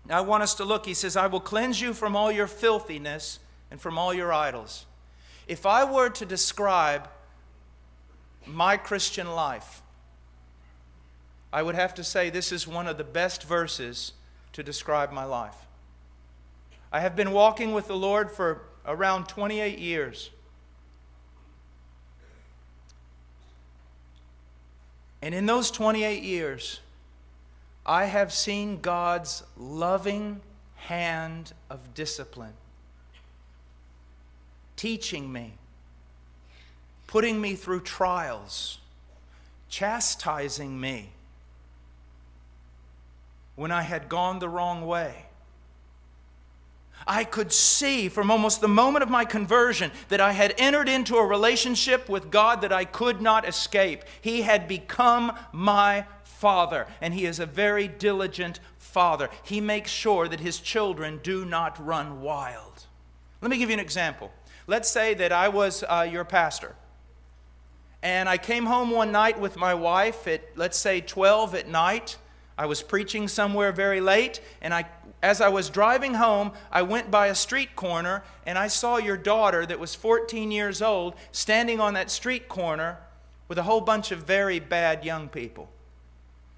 Now I want us to look. He says, I will cleanse you from all your filthiness and from all your idols. If I were to describe my Christian life, I would have to say this is one of the best verses to describe my life. I have been walking with the Lord for around 28 years. And in those 28 years, I have seen God's loving hand of discipline, teaching me, putting me through trials, chastising me when I had gone the wrong way. I could see from almost the moment of my conversion that I had entered into a relationship with God that I could not escape. He had become my Father, and He is a very diligent Father. He makes sure that His children do not run wild. Let me give you an example. Let's say that I was your pastor, and I came home one night with my wife at, let's say, 12 at night. I was preaching somewhere very late, and as I was driving home, I went by a street corner, and I saw your daughter that was 14 years old standing on that street corner with a whole bunch of very bad young people.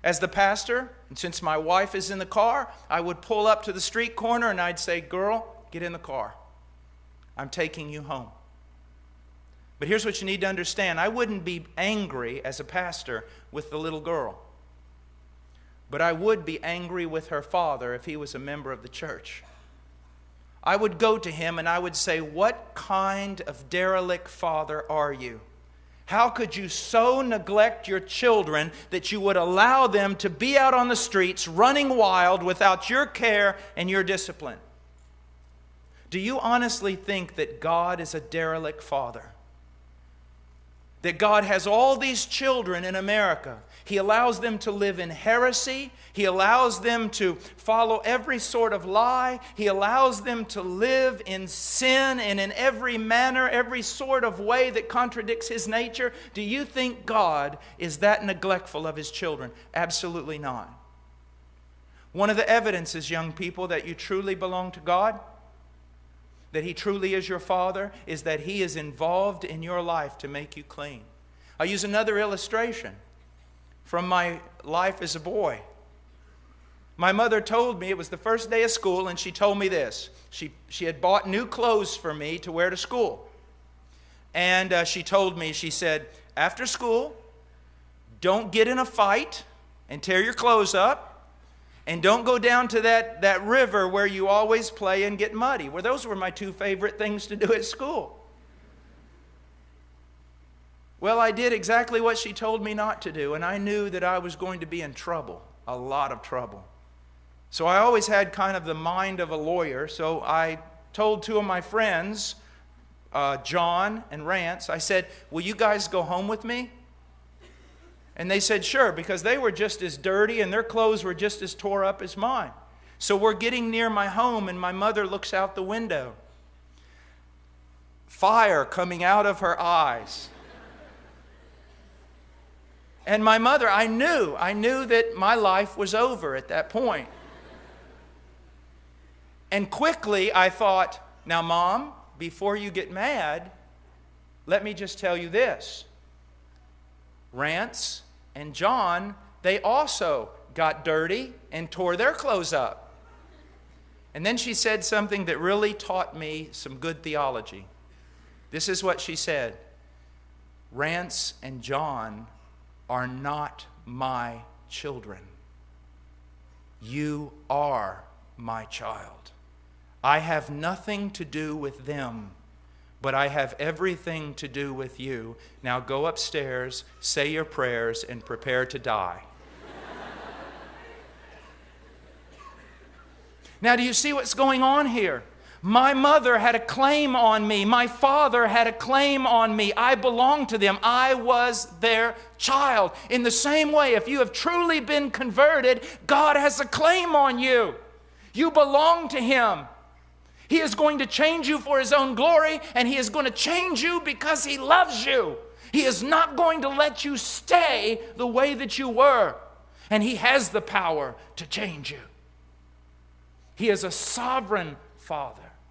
As the pastor, and since my wife is in the car, I would pull up to the street corner and I'd say, girl, get in the car. I'm taking you home. But here's what you need to understand. I wouldn't be angry as a pastor with the little girl. But I would be angry with her father if he was a member of the church. I would go to him and I would say, what kind of derelict father are you? How could you so neglect your children that you would allow them to be out on the streets running wild without your care and your discipline? Do you honestly think that God is a derelict father? That God has all these children in America. He allows them to live in heresy. He allows them to follow every sort of lie. He allows them to live in sin and in every manner, every sort of way that contradicts His nature. Do you think God is that neglectful of His children? Absolutely not. One of the evidences, young people, that you truly belong to God, that He truly is your Father, is that He is involved in your life to make you clean. I'll use another illustration from my life as a boy. My mother told me, it was the first day of school, and she told me this. She had bought new clothes for me to wear to school. And she told me, she said, after school, don't get in a fight and tear your clothes up. And don't go down to that river where you always play and get muddy. Well, those were my two favorite things to do at school. Well, I did exactly what she told me not to do, and I knew that I was going to be in trouble, a lot of trouble. So I always had kind of the mind of a lawyer, so I told two of my friends, John and Rance, I said, will you guys go home with me? And they said, sure, because they were just as dirty and their clothes were just as tore up as mine. So we're getting near my home, and my mother looks out the window. Fire coming out of her eyes. And my mother, I knew that my life was over at that point. And quickly I thought, now Mom, before you get mad, let me just tell you this. Rance and John, they also got dirty and tore their clothes up. And then she said something that really taught me some good theology. This is what she said. Rance and John are not my children. You are my child. I have nothing to do with them, but I have everything to do with you. Now go upstairs, say your prayers, and prepare to die. Now, do you see what's going on here? My mother had a claim on me. My father had a claim on me. I belonged to them. I was their child. In the same way, if you have truly been converted, God has a claim on you. You belong to Him. He is going to change you for His own glory, and He is going to change you because He loves you. He is not going to let you stay the way that you were, and He has the power to change you. He is a sovereign Father.